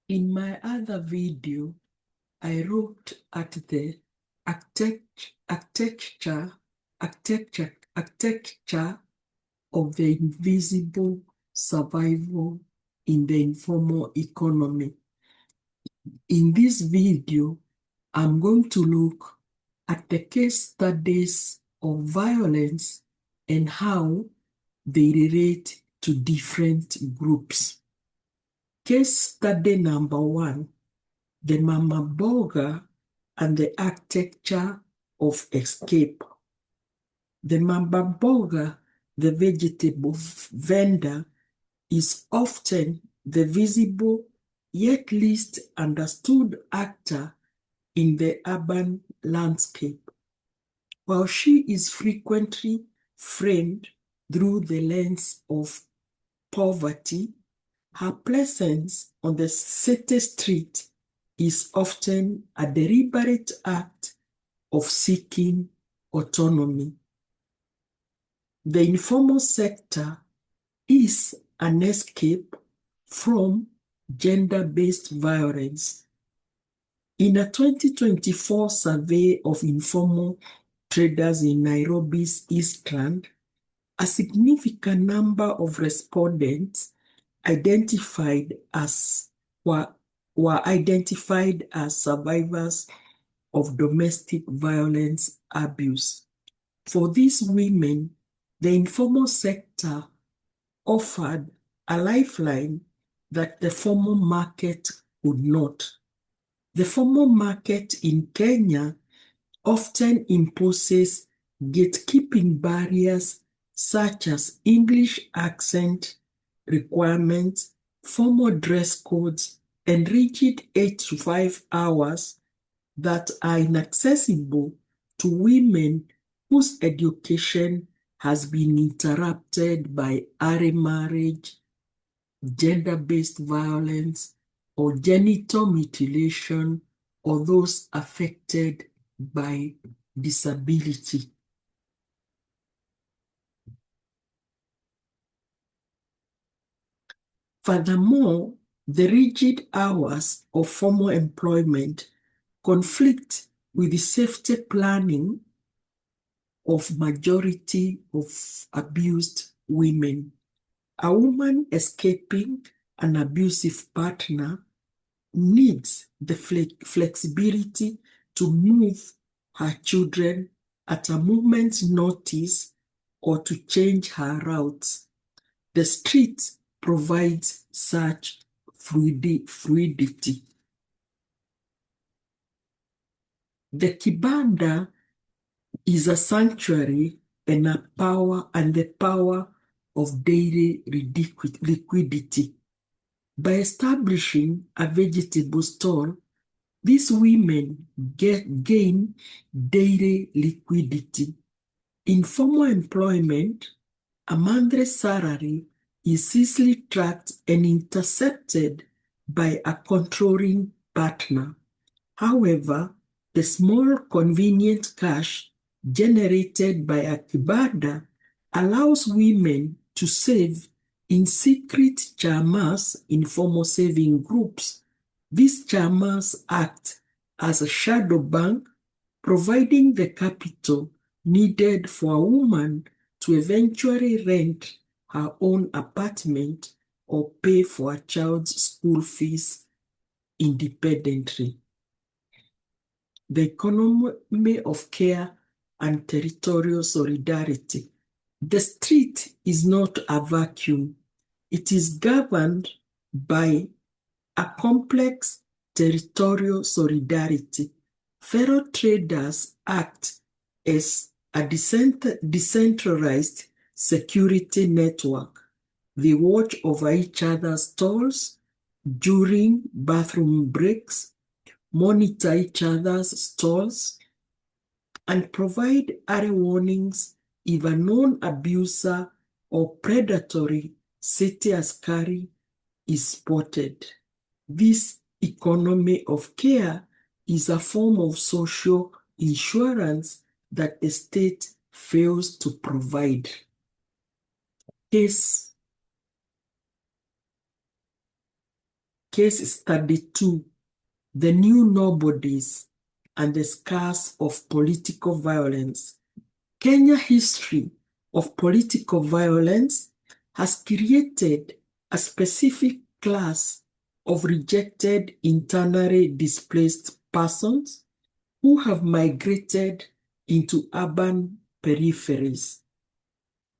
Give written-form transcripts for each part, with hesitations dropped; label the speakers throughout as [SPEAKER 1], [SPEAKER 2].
[SPEAKER 1] In my other video, I looked at the architecture of the invisible survival in the informal economy. In this video, I'm going to look at the case studies of violence and how they relate to different groups. Case study number 1, the Mama Burger and the architecture of escape. The Mama Burger, the vegetable vendor, is often the visible yet least understood actor in the urban landscape. While she is frequently framed through the lens of poverty, her presence on the city street is often a deliberate act of seeking autonomy. The informal sector is an escape from gender-based violence. In a 2024 survey of informal traders in Nairobi's Eastland, a significant number of respondents were identified as survivors of domestic violence abuse. For these women, the informal sector offered a lifeline that the formal market would not. The formal market in Kenya often imposes gatekeeping barriers such as English accent requirements, formal dress codes, and rigid 8 to 5 hours that are inaccessible to women whose education has been interrupted by early marriage, gender-based violence, or genital mutilation, or those affected by disability. Furthermore, the rigid hours of formal employment conflict with the safety planning of majority of abused women. A woman escaping an abusive partner needs the flexibility to move her children at a moment's notice or to change her routes. The street provides such fluidity. The kibanda is a sanctuary and the power of daily liquidity. By establishing a vegetable stall, these women gain daily liquidity. In formal employment, a month's salary is easily tracked and intercepted by a controlling partner. However, the small convenient cash generated by a kibanda allows women to save in secret chamas, informal saving groups. These chamas act as a shadow bank, providing the capital needed for a woman to eventually rent her own apartment or pay for a child's school fees independently. The economy of care and territorial solidarity. The street is not a vacuum. It is governed by a complex territorial solidarity. Fellow traders act as a decentralized security network. They watch over each other's stalls during bathroom breaks, monitor each other's stalls, and provide early warnings if a known abuser or predatory city askari is spotted. This economy of care is a form of social insurance that the state fails to provide. Case Case Study 2, The New Nobodies and the Scars of Political Violence. Kenya history of political violence has created a specific class of rejected internally displaced persons who have migrated into urban peripheries.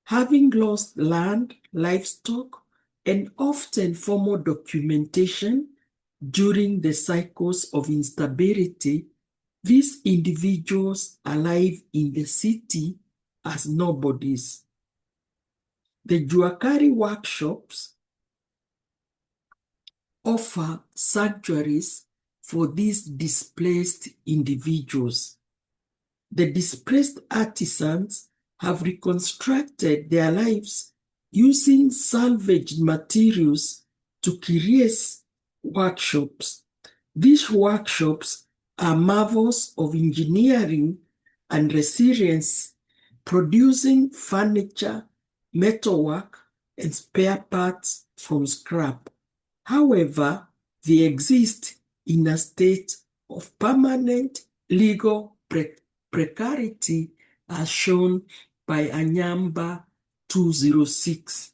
[SPEAKER 1] Having lost land, livestock, and often formal documentation during the cycles of instability, these individuals alive in the city as nobodies. The Juakari workshops offer sanctuaries for these displaced individuals. The displaced artisans have reconstructed their lives using salvaged materials to create workshops. These workshops are marvels of engineering and resilience, producing furniture, metalwork, and spare parts from scrap. However, they exist in a state of permanent legal precarity, as shown by Anyamba 206.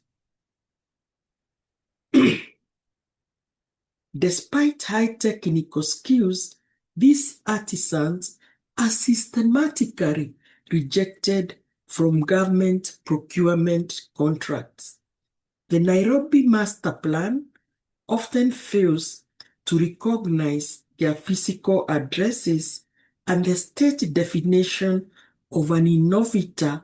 [SPEAKER 1] Despite high technical skills, these artisans are systematically rejected from government procurement contracts. The Nairobi Master Plan often fails to recognize their physical addresses, and the state definition of an innovator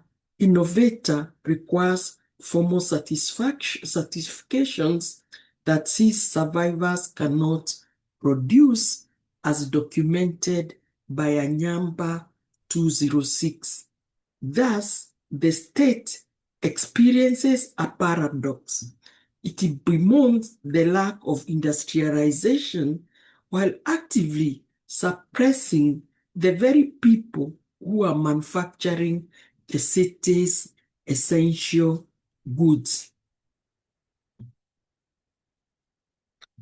[SPEAKER 1] requires formal certifications that these survivors cannot produce, as documented by Anyamba 206. Thus, the state experiences a paradox. It bemoans the lack of industrialization while actively suppressing the very people who are manufacturing the city's essential goods.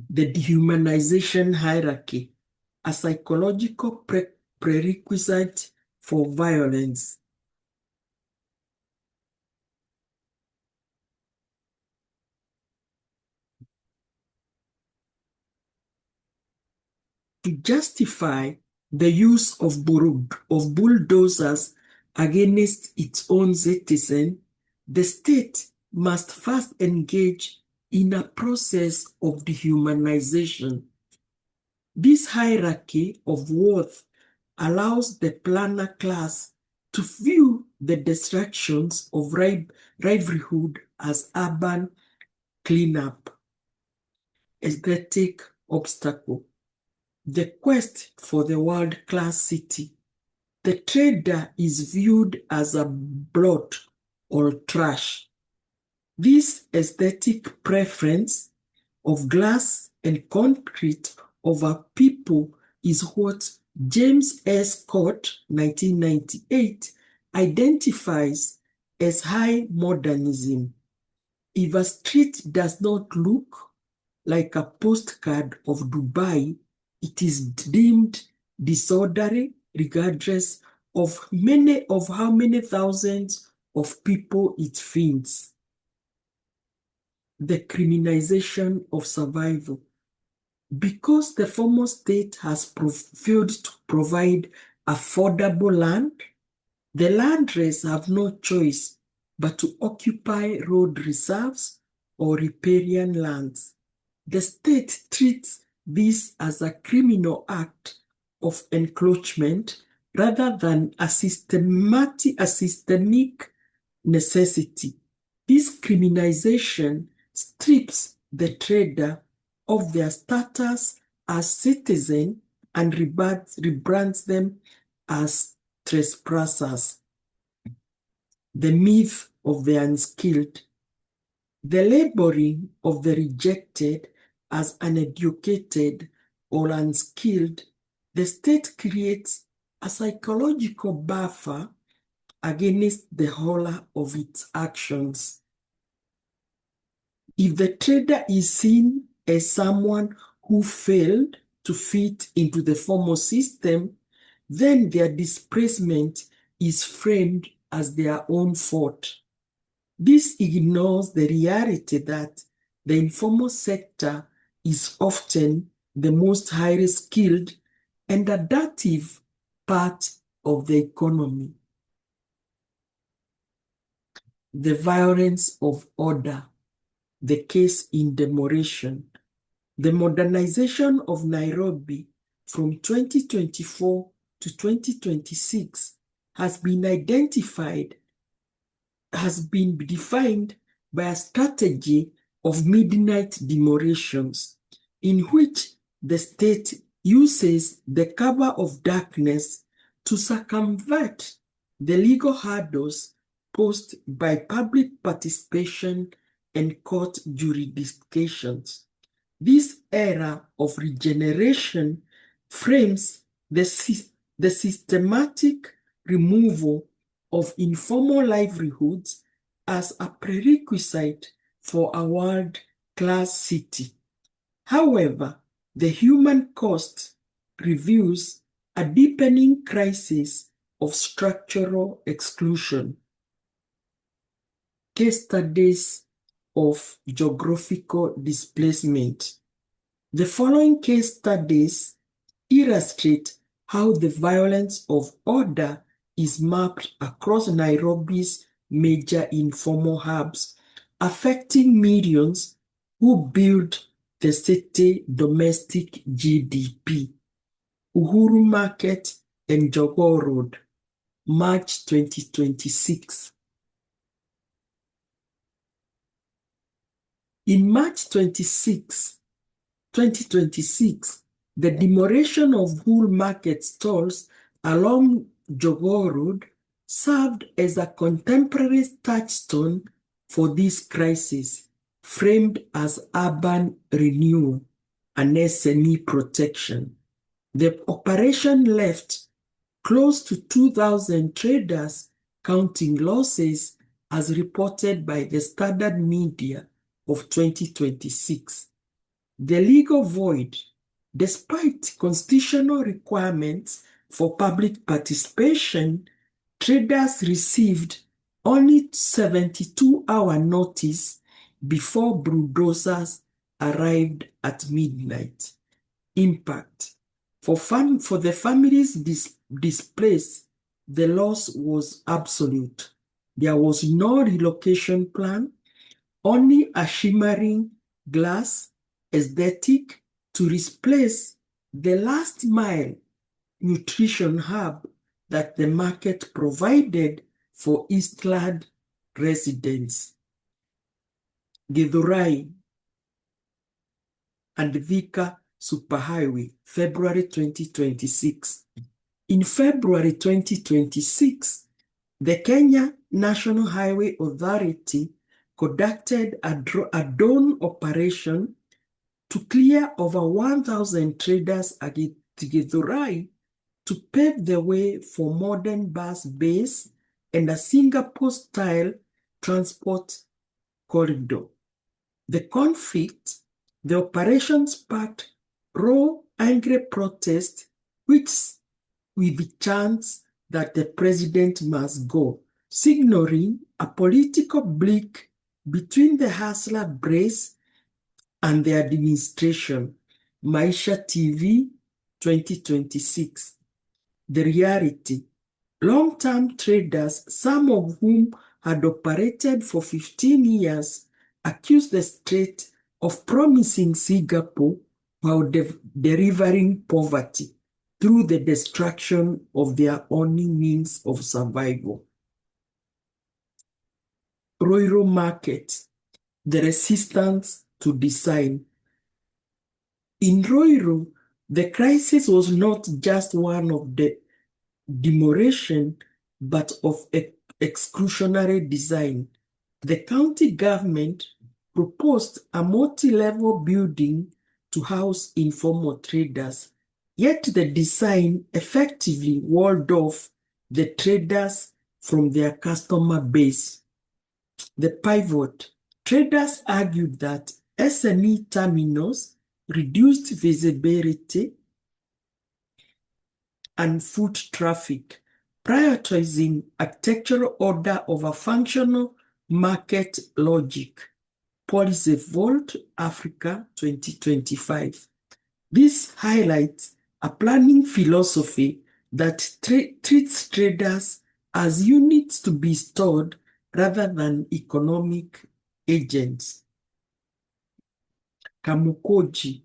[SPEAKER 1] The dehumanization hierarchy, a psychological prerequisite for violence. To justify the use of bulldozers against its own citizens, the state must first engage in a process of dehumanization. This hierarchy of worth allows the planner class to view the destructions of livelihood as urban cleanup, aesthetic obstacle. The quest for the world-class city. The trader is viewed as a blot or trash. This aesthetic preference of glass and concrete over people is what James S. Scott, 1998, identifies as high modernism. If a street does not look like a postcard of Dubai, it is deemed disorderly, regardless of how many thousands of people it feeds. The criminalization of survival. Because the former state has failed to provide affordable land, the landrace have no choice but to occupy road reserves or riparian lands. The state treats this as a criminal act of encroachment rather than a systemic necessity. This criminalization strips the trader of their status as citizen and rebrands them as trespassers. The myth of the unskilled. The labeling of the rejected as uneducated or unskilled, the state creates a psychological buffer against the horror of its actions. If the trader is seen as someone who failed to fit into the formal system, then their displacement is framed as their own fault. This ignores the reality that the informal sector is often the most highly skilled and adaptive part of the economy. The violence of order, the case in demolition. The modernization of Nairobi from 2024 to 2026 has been defined by a strategy of midnight demolitions, in which the state uses the cover of darkness to circumvent the legal hurdles posed by public participation and court jurisdictions. This era of regeneration frames the systematic removal of informal livelihoods as a prerequisite for a world-class city. However, the human cost reveals a deepening crisis of structural exclusion. Case studies of geographical displacement. The following case studies illustrate how the violence of order is mapped across Nairobi's major informal hubs, affecting millions who build the city domestic GDP. Uhuru Market and Jogoo Road, March 2026. In March 2026, the demolition of Uhuru Market stalls along Jogoo Road served as a contemporary touchstone for this crisis, framed as urban renewal and SME protection. The operation left close to 2,000 traders counting losses, as reported by the Standard Media of 2026. The legal void, despite constitutional requirements for public participation, traders received only 72-hour notice before bulldozers arrived at midnight. Impact. For the families displaced, the loss was absolute. There was no relocation plan, only a shimmering glass aesthetic to replace the last mile nutrition hub that the market provided for Eastland residents. Githurai and Thika Superhighway, February 2026. In February 2026, the Kenya National Highway Authority conducted a dawn operation to clear over 1,000 traders at Githurai to pave the way for modern bus bays and a Singapore-style transport corridor. The operation sparked raw, angry protest, with the chants that the president must go, signaling a political break between the hustler brace and the administration. Maisha TV 2026. The reality. Long-term traders, some of whom had operated for 15 years, accused the state of promising Singapore while delivering poverty through the destruction of their only means of survival. Ruiru Market, the resistance to design. In Ruiru, the crisis was not just one of the demolition, but of exclusionary design. The county government proposed a multi-level building to house informal traders, yet the design effectively walled off the traders from their customer base. The pivot. Traders argued that SME terminals reduced visibility, and foot traffic, prioritizing architectural order over functional market logic. Policy Vault Africa 2025. This highlights a planning philosophy that treats traders as units to be stored rather than economic agents. Kamukoji,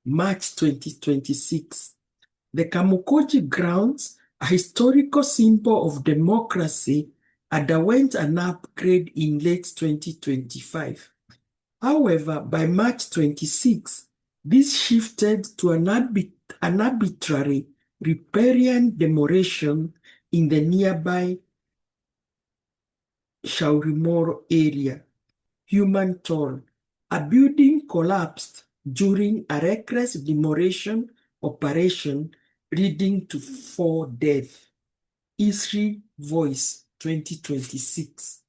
[SPEAKER 1] March 2026. The Kamukoji grounds, a historical symbol of democracy, underwent an upgrade in late 2025. However, by March 26, this shifted to an arbitrary riparian demolition in the nearby Shaurimoro area. Human toll. A building collapsed during a reckless demolition operation leading to 4 deaths. ISRI Voice 2026.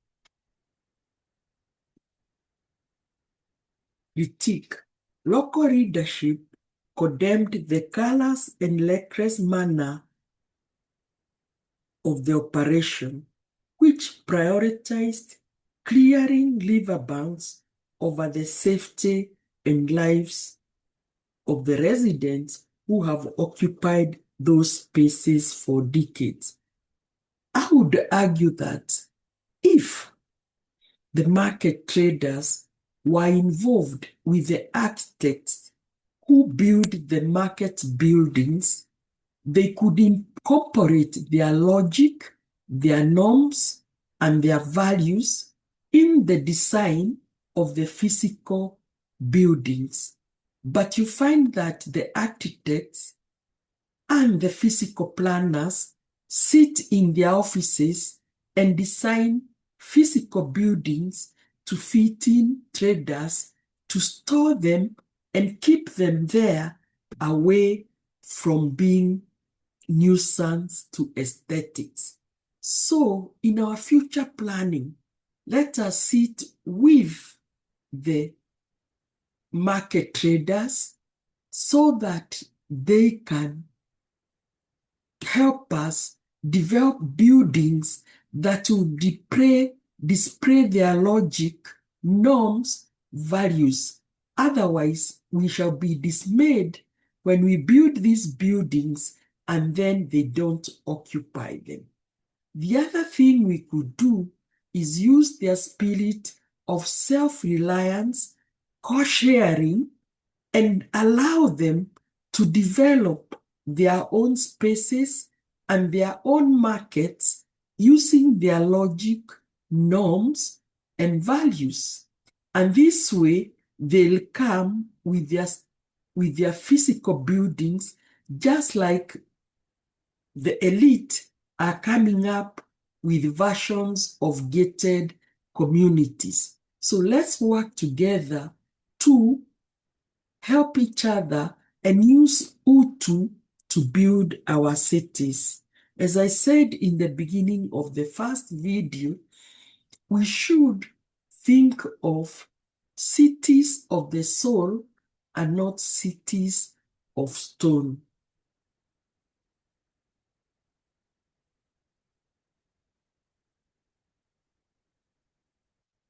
[SPEAKER 1] Critique. Local leadership condemned the careless and reckless manner of the operation, which prioritized clearing riverbanks over the safety and lives of the residents who have occupied those spaces for decades. I would argue that if the market traders were involved with the architects who build the market buildings, they could incorporate their logic, their norms, and their values in the design of the physical buildings. But you find that the architects and the physical planners sit in their offices and design physical buildings to fit in traders, to store them and keep them there away from being nuisance to aesthetics. So in our future planning, let us sit with the market traders so that they can help us develop buildings that will display their logic, norms, values. Otherwise, we shall be dismayed when we build these buildings and then they don't occupy them. The other thing we could do is use their spirit of self-reliance, co-sharing, and allow them to develop their own spaces and their own markets using their logic, norms, and values. And this way, they'll come with their physical buildings, just like the elite are coming up with versions of gated communities. So let's work together to help each other and use Utu to build our cities. As I said in the beginning of the first video, we should think of cities of the soul and not cities of stone.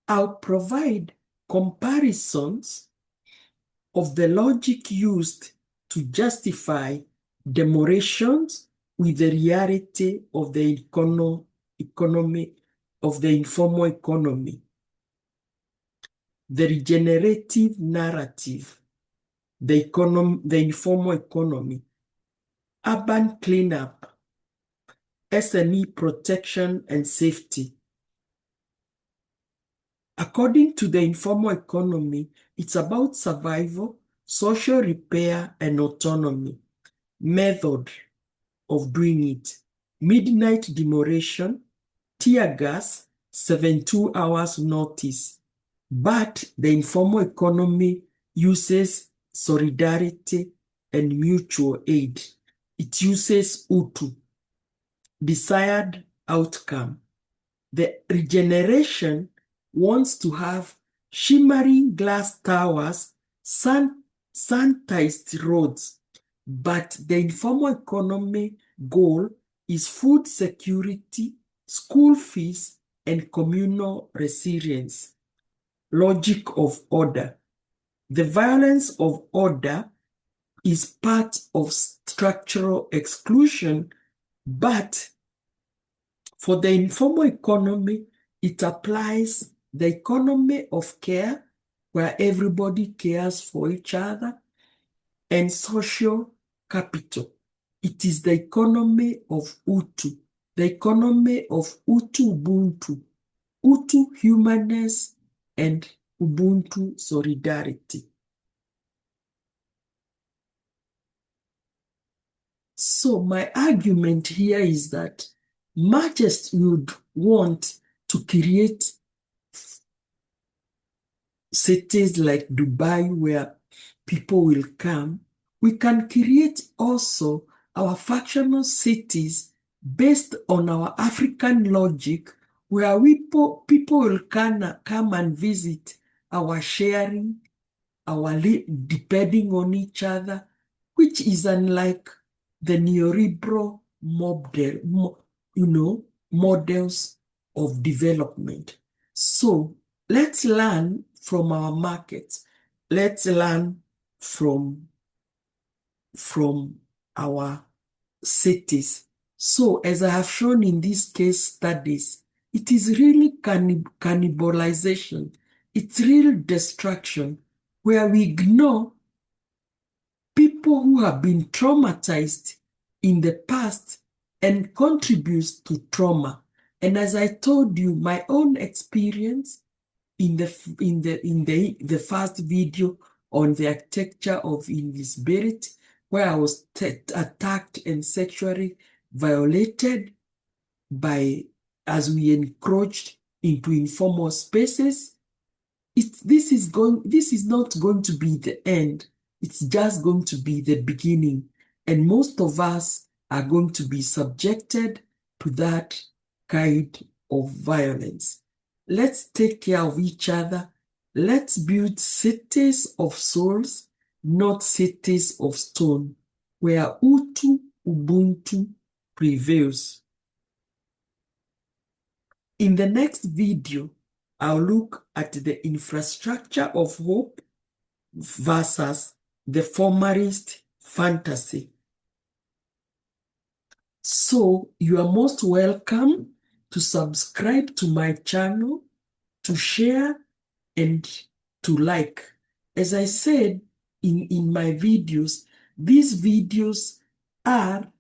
[SPEAKER 1] I'll provide comparisons of the logic used to justify demolitions with the reality of the economy of the informal economy. The regenerative narrative, the informal economy, urban cleanup, SME protection and safety. According to the informal economy, it's about survival, social repair, and autonomy. Method of doing it: midnight demolition, tear gas, 72 hours notice. But the informal economy uses solidarity and mutual aid. It uses Utu, desired outcome. The regeneration wants to have shimmering glass towers, sanitized roads, but the informal economy goal is food security, school fees, and communal resilience. Logic of order. The violence of order is part of structural exclusion, but for the informal economy, it applies the economy of care, where everybody cares for each other, and social capital. It is the economy of Utu, the economy of Utu Ubuntu, Utu humanness, and Ubuntu solidarity. So my argument here is that much as we would want to create cities like Dubai where people will come, we can create also our factional cities based on our African logic, where people will come and visit our sharing, our depending on each other, which is unlike the neoliberal model, models of development. So let's learn from our markets. Let's learn from our cities. So as I have shown in these case studies, it is really cannibalization. It's real destruction, where we ignore people who have been traumatized in the past and contributes to trauma. And as I told you, my own experience in the first video on the architecture of invisibility, where I was attacked and sexually violated as we encroached into informal spaces. This is not going to be the end. It's just going to be the beginning. And most of us are going to be subjected to that kind of violence. Let's take care of each other. Let's build cities of souls, not cities of stone, where Utu Ubuntu prevails. In the next video, I'll look at the infrastructure of hope versus the formalist fantasy. So you are most welcome to subscribe to my channel, to share, and to like. As I said in my videos, these videos are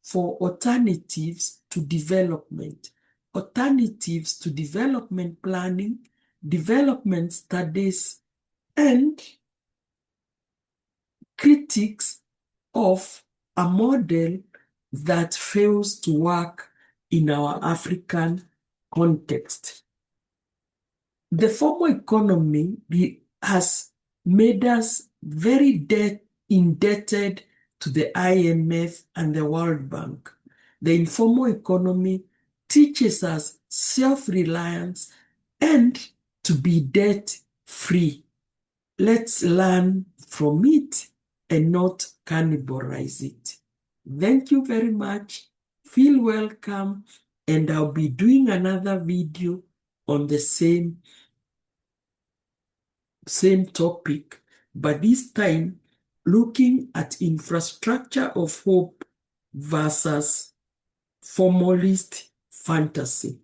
[SPEAKER 1] for alternatives to development planning, development studies, and critiques of a model that fails to work in our African context. The formal economy has made us very indebted to the IMF and the World Bank. The informal economy teaches us self-reliance and to be debt-free. Let's learn from it and not cannibalize it. Thank you very much. Feel welcome, and I'll be doing another video on the same topic, but this time looking at infrastructure of hope versus formalist fantasy.